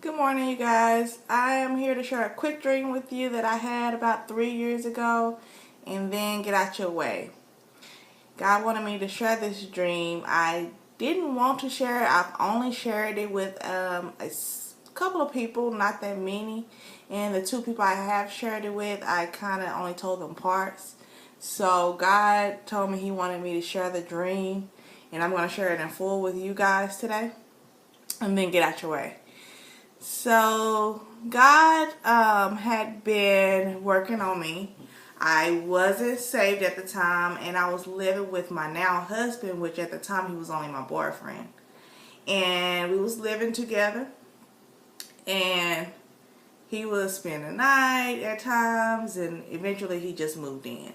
Good morning, you guys. I am here to share a quick dream with you that I had about 3 years ago and then get out your way. God wanted me to share this dream. I didn't want to share it. I've only shared it with couple of people, not that many. And the two people I have shared it with, I kind of only told them parts. So God told me He wanted me to share the dream, and I'm going to share it in full with you guys today and then get out your way. So God had been working on me. I wasn't saved at the time, and I was living with my now husband, which at the time he was only my boyfriend. And we was living together, and he would spend the night at times, and eventually he just moved in.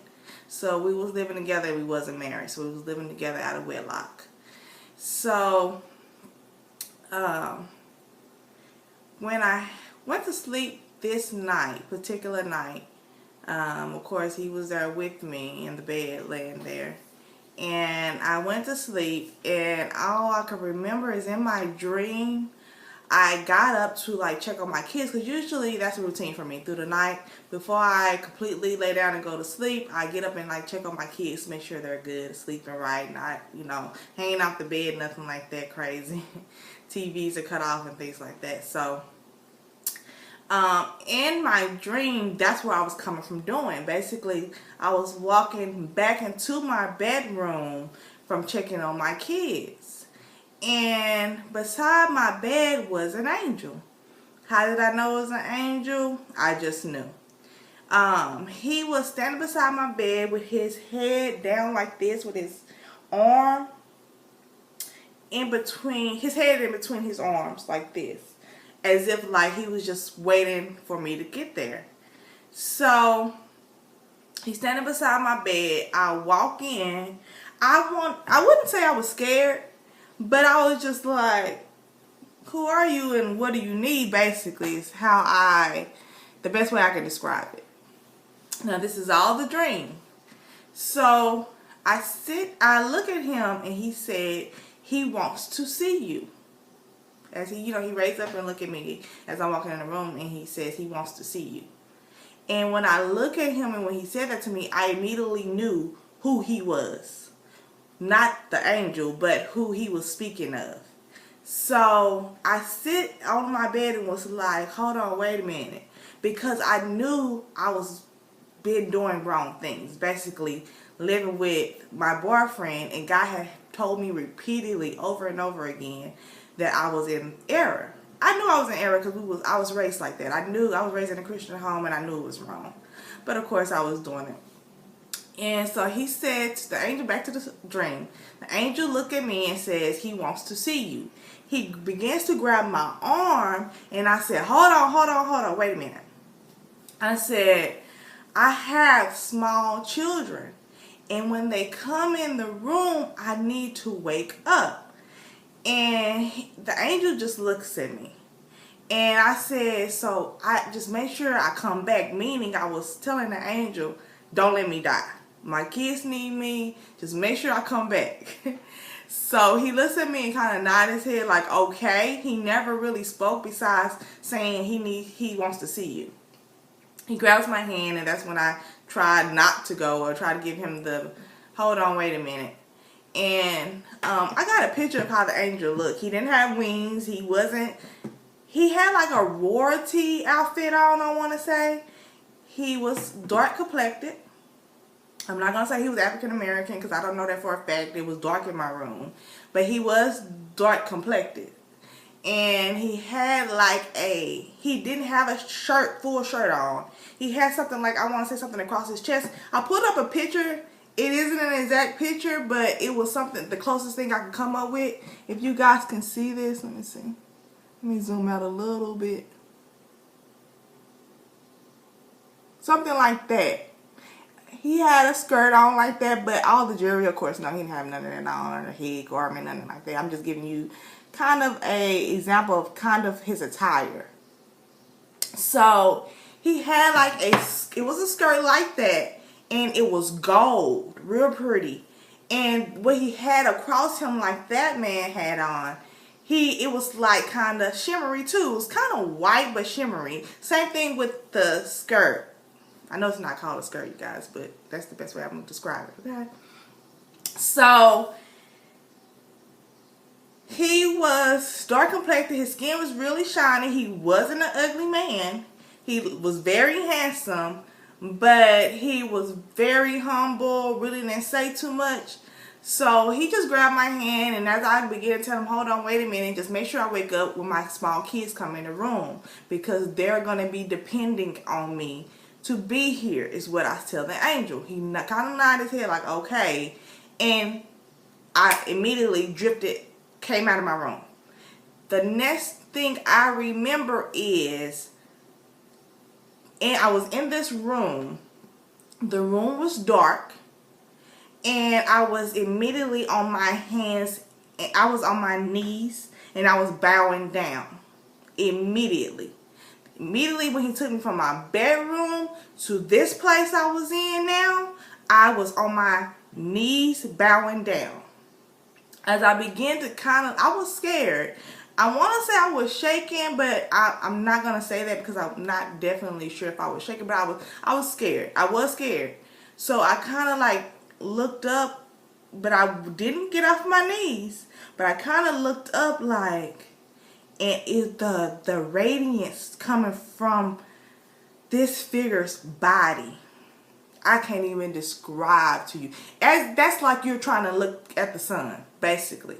So we was living together, and we wasn't married, so we was living together out of wedlock. So when I went to sleep this particular night, of course he was there with me in the bed laying there, and I went to sleep, and all I could remember is in my dream I got up to check on my kids, because usually that's a routine for me through the night. Before I completely lay down and go to sleep, I get up and check on my kids, make sure they're good, sleeping right, not hanging off the bed, nothing like that crazy. TVs are cut off and things like that. So in my dream, that's where I was coming from doing. Basically, I was walking back into my bedroom from checking on my kids. And beside my bed was an angel. How did I know it was an angel? I just knew. He was standing beside my bed with his head down like this, with his arm in between his arms like this, as if he was just waiting for me to get there. So he's standing beside my bed. I walk in. I wouldn't say I was scared, but I was just like, who are you and what do you need, basically, is the best way I can describe it. Now, this is all the dream. So I look at him, and he said he wants to see you. As he raised up and looked at me as I'm walking in the room, and he says he wants to see you. And when I look at him, and when he said that to me, I immediately knew who he was. Not the angel, but who he was speaking of. So I sit on my bed and was like, hold on, wait a minute. Because I knew I was been doing wrong things. Basically, living with my boyfriend, and God had told me repeatedly over and over again that I was in error. I knew I was in error because I was raised like that. I knew I was raised in a Christian home, and I knew it was wrong. But of course I was doing it. And so he said to the angel, back to the dream, the angel looked at me and says he wants to see you. He begins to grab my arm, and I said, hold on, wait a minute. I said, I have small children, and when they come in the room, I need to wake up. And the angel just looks at me. And I said, so I just make sure I come back, meaning I was telling the angel, don't let me die. My kids need me. Just make sure I come back. So he looks at me and kind of nodded his head like, okay. He never really spoke besides saying he wants to see you. He grabs my hand, and that's when I tried not to go, or try to give him the, hold on, wait a minute. And I got a picture of how the angel looked. He didn't have wings. He had a royalty outfit on, I want to say. He was dark complected. I'm not going to say he was African American because I don't know that for a fact. It was dark in my room. But he was dark complected. And he had he didn't have a full shirt on. He had something I want to say something across his chest. I put up a picture. It isn't an exact picture, but it was something, the closest thing I could come up with. If you guys can see this, let me see. Let me zoom out a little bit. Something like that. He had a skirt on like that, but all the jewelry, of course, no, he didn't have none of that on, or a head garment, nothing like that. I'm just giving you kind of a example of kind of his attire. So he had it was a skirt like that, and it was gold, real pretty. And what he had across him, like that man had on, it was like kind of shimmery too. It was kind of white but shimmery. Same thing with the skirt. I know it's not called a skirt, you guys, but that's the best way I'm going to describe it, okay? So, he was dark complected. His skin was really shiny. He wasn't an ugly man. He was very handsome, but he was very humble, really didn't say too much. So he just grabbed my hand, and as I began to tell him, hold on, wait a minute, just make sure I wake up when my small kids come in the room, because they're going to be depending on me to be here, is what I tell the angel. He kind of nodded his head like, okay, and I immediately came out of my room. The next thing I remember is, and I was in this room, the room was dark, and I was immediately on my hands, and I was on my knees, and I was bowing down. Immediately when he took me from my bedroom to this place I was in now, I was on my knees bowing down. As I began to I was scared. I want to say I was shaking, but I'm not going to say that because I'm not definitely sure if I was shaking, but I was scared. I was scared. So I kind of like looked up, but I didn't get off my knees. But I kind of looked up like, and is the radiance coming from this figure's body. I can't even describe to you. That's like you're trying to look at the sun, basically.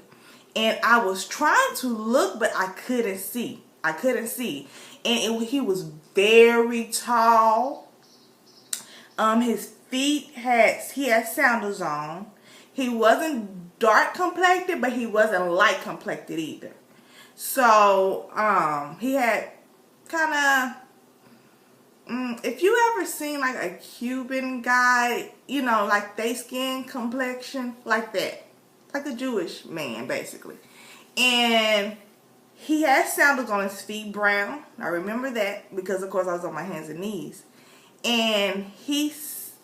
And I was trying to look, but I couldn't see. And he was very tall. His feet he had sandals on. He wasn't dark complected, but he wasn't light complected either. So, he had kind of, if you ever seen like a Cuban guy, you know, like they skin complexion, like that. Like a Jewish man, basically. And he had sandals on his feet, brown. I remember that because, of course, I was on my hands and knees. And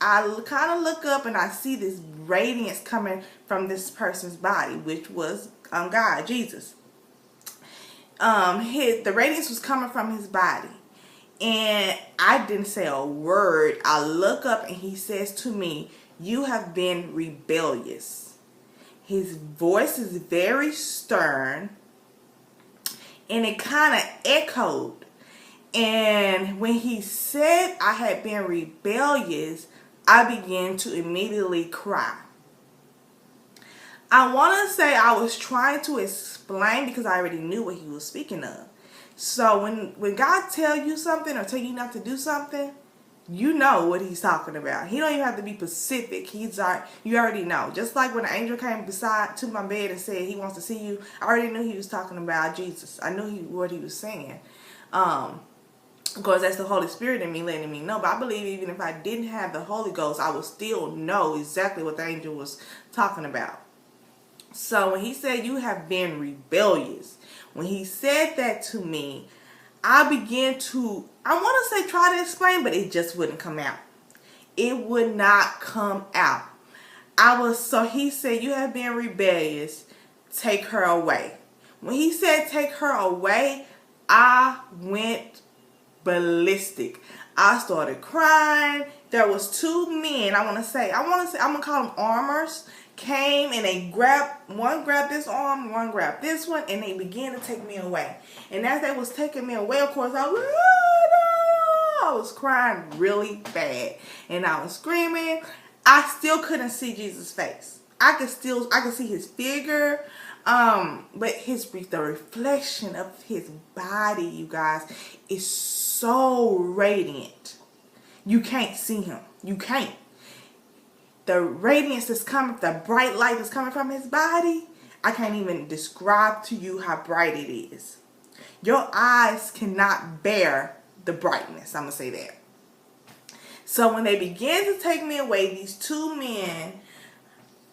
I kind of look up and I see this radiance coming from this person's body, which was God, Jesus. The radiance was coming from his body. And I didn't say a word. I look up and he says to me, "You have been rebellious." His voice is very stern, and it kind of echoed. And when he said I had been rebellious, I began to immediately cry. I want to say I was trying to explain because I already knew what he was speaking of. So when God tell you something or tell you not to do something, you know what he's talking about. He don't even have to be specific. You already know. Just like when the angel came to my bed and said he wants to see you, I already knew he was talking about Jesus. I knew what he was saying. Of course, that's the Holy Spirit in me letting me know. But I believe even if I didn't have the Holy Ghost, I would still know exactly what the angel was talking about. So when he said, "You have been rebellious," when he said that to me, I began to, I want to say try to explain, but it just wouldn't come out. It would not come out. So he said, "You have been rebellious, take her away." When he said take her away, I went ballistic. I started crying. There was two men, I'm going to call them armors, came and one grabbed this arm, one grabbed this one, and they began to take me away. And as they was taking me away, of course, I was like, "Oh, no!" I was crying really bad. And I was screaming. I still couldn't see Jesus' face. I could see his figure, but the reflection of his body, you guys, is so radiant. You can't see him. You can't. The radiance that's coming, the bright light that's coming from his body, I can't even describe to you how bright it is. Your eyes cannot bear the brightness. I'm going to say that. So when they began to take me away, these two men,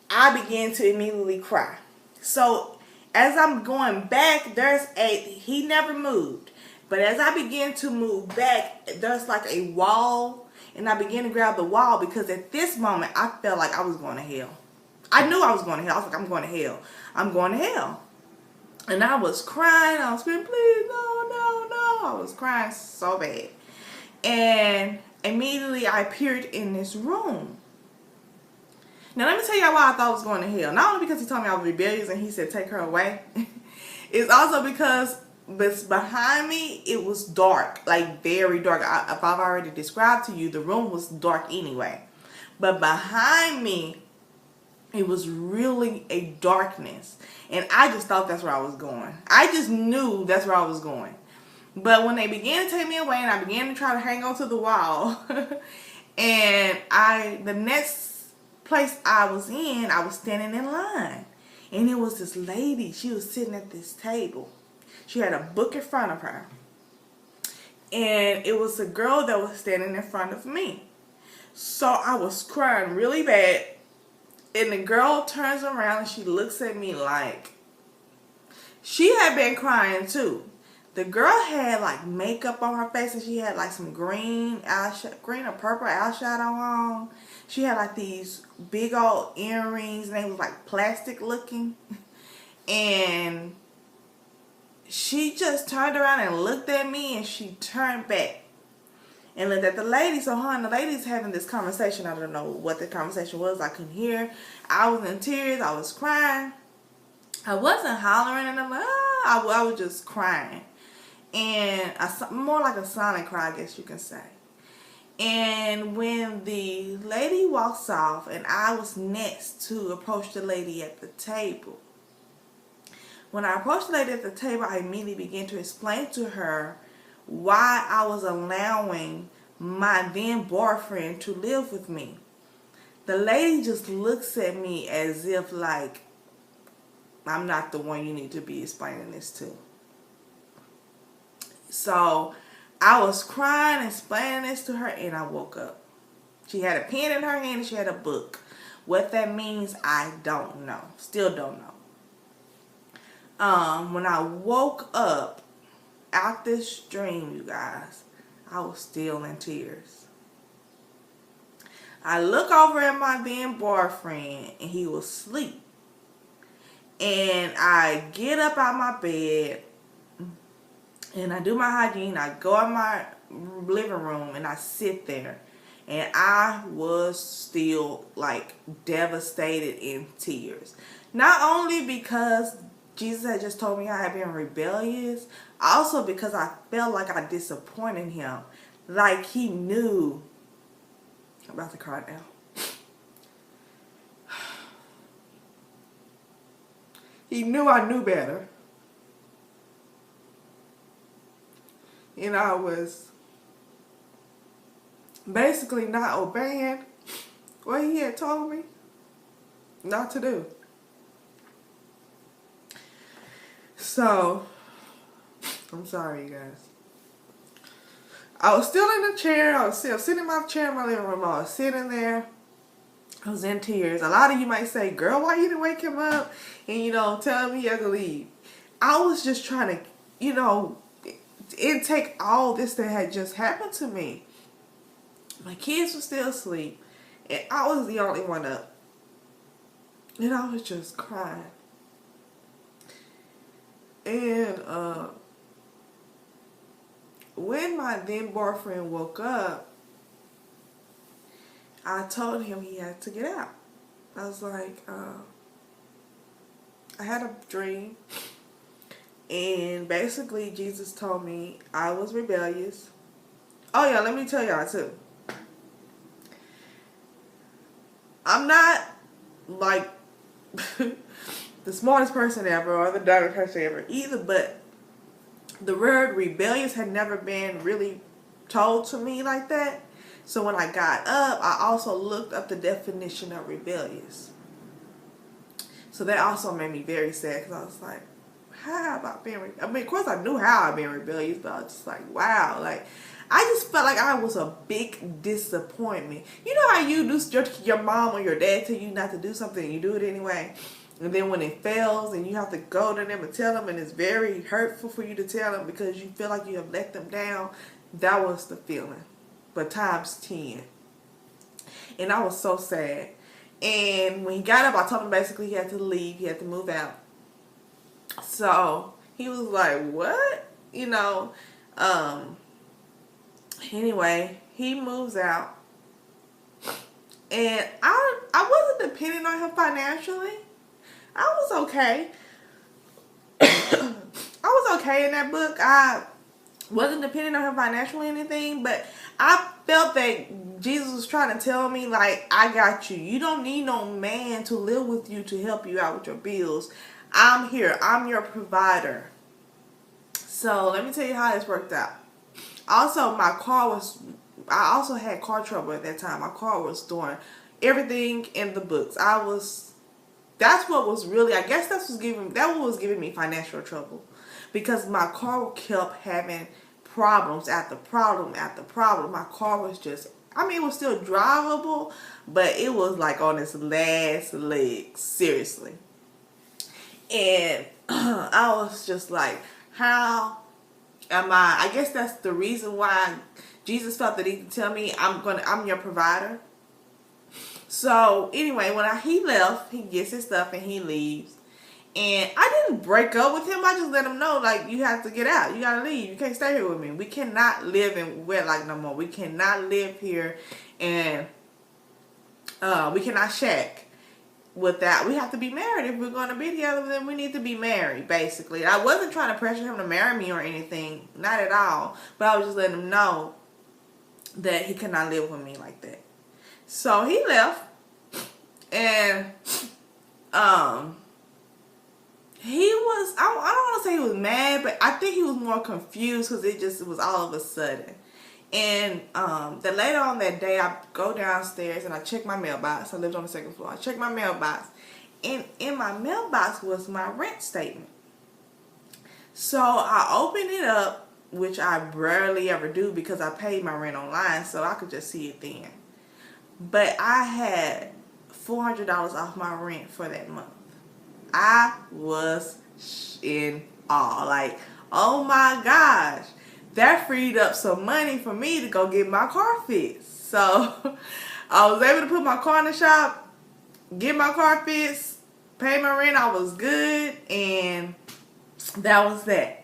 I began to immediately cry. So as I'm going back, he never moved. But as I began to move back, there's like a wall. And I began to grab the wall because at this moment, I felt like I was going to hell. I knew I was going to hell. I was like, I'm going to hell. I'm going to hell. And I was crying. I was screaming, please, no, no, no. I was crying so bad. And immediately I appeared in this room. Now let me tell y'all why I thought I was going to hell. Not only because he told me I was rebellious and he said take her away. It's also because behind me it was dark. Like very dark. If I've already described to you, the room was dark anyway. But behind me, it was really a darkness. And I just thought that's where I was going. I just knew that's where I was going. But when they began to take me away and I began to try to hang on to the wall, and the next place I was in, I was standing in line. And it was this lady. She was sitting at this table. She had a book in front of her. And it was a girl that was standing in front of me. So I was crying really bad. And the girl turns around and she looks at me like she had been crying too. The girl had like makeup on her face and she had like some green or purple eyeshadow on. She had like these big old earrings and they was like plastic looking. And she just turned around and looked at me and she turned back and looked at the lady. So her and the lady's having this conversation. I don't know what the conversation was. I couldn't hear. I was in tears. I was crying. I wasn't hollering and I'm like, I was just crying. And more like a silent cry, I guess you can say. And when the lady walks off and I was next to approach the lady at the table. When I approached the lady at the table, I immediately began to explain to her why I was allowing my then boyfriend to live with me. The lady just looks at me as if like I'm not the one you need to be explaining this to. So I was crying, explaining this to her, and I woke up. She had a pen in her hand and she had a book. What that means, I don't know. Still don't know. When I woke up out this dream, you guys, I was still in tears. I look over at my then boyfriend and he was asleep. And I get up out my bed and I do my hygiene. I go in my living room and I sit there. And I was still like devastated in tears. Not only because Jesus had just told me I had been rebellious, also because I felt like I disappointed him. Like he knew. I'm about to cry now. He knew I knew better. And I was basically not obeying what he had told me not to do. So, I'm sorry, you guys. I was still in the chair. I was still sitting in my chair in my living room. I was sitting there. I was in tears. A lot of you might say, girl, why you didn't wake him up and, tell him he had to leave? I was just trying to, intake all this that had just happened to me. My kids were still asleep. And I was the only one up. And I was just crying. And when my then boyfriend woke up, I told him he had to get out. I was like, I had a dream. And basically Jesus told me I was rebellious. Oh yeah, let me tell y'all too. I'm not like the smartest person ever or the dumbest person ever either, but the word rebellious had never been really told to me like that. So when I got up, I also looked up the definition of rebellious. So that also made me very sad because I was like, how have I been? Of course I knew how I've been rebellious, but I was just like, wow. Like, I just felt like I was a big disappointment. You know how you do, your mom or your dad tell you not to do something and you do it anyway? And then when it fails and you have to go to them and tell them and it's very hurtful for you to tell them because you feel like you have let them down. That was the feeling. But times 10. And I was so sad. And when he got up, I told him basically he had to leave. He had to move out. So he was like, what? You know, um, anyway, he moves out. And I wasn't depending on him financially. I was okay. I was okay in that book. I wasn't depending on him financially or anything, but I felt that Jesus was trying to tell me, like, I got you. You don't need no man to live with you to help you out with your bills. I'm here. I'm your provider. So let me tell you how this worked out. Also, I also had car trouble at that time. My car was doing everything in the books. That's what was really, I guess that was giving me financial trouble. Because my car kept having problems after problem after problem. My car was just, I mean, it was still drivable, but it was like on its last leg, seriously. And I was just like, how I guess that's the reason why Jesus felt that he could tell me I'm your provider. So anyway, he left, he gets his stuff and he leaves. And I didn't break up with him. I just let him know, like, you have to get out. You gotta leave. You can't stay here with me. We cannot live in wedlock no more. We cannot live here, and we cannot shack with that. We have to be married. If we're going to be together, then we need to be married, basically. I wasn't trying to pressure him to marry me or anything. Not at all. But I was just letting him know that he could not live with me like that. So he left. And he was, I don't want to say he was mad, but I think he was more confused because it was all of a sudden. And then later on that day, I go downstairs and I check my mailbox. I lived on the second floor. I check my mailbox. And in my mailbox was my rent statement. So I opened it up, which I rarely ever do because I paid my rent online, so I could just see it then. But I had $400 off my rent for that month. I was in awe. Like, oh my gosh. That freed up some money for me to go get my car fixed. So I was able to put my car in the shop, get my car fixed, pay my rent. I was good, and that was that.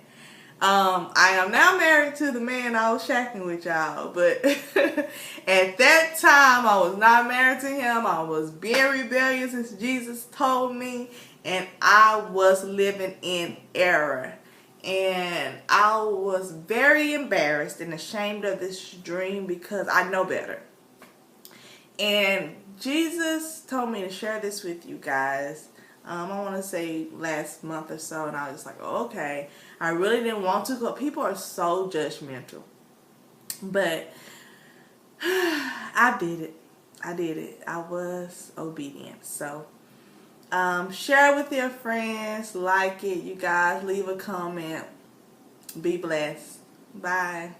I am now married to the man I was shacking with, y'all. But at that time, I was not married to him. I was being rebellious as Jesus told me. And I was living in error. And I was very embarrassed and ashamed of this dream because I know better. And Jesus told me to share this with you guys. I want to say last month or so, and I was just like, oh, okay. I really didn't want to because people are so judgmental. But I did it. I was obedient. So share with your friends, like it, you guys, leave a comment. Be blessed. Bye.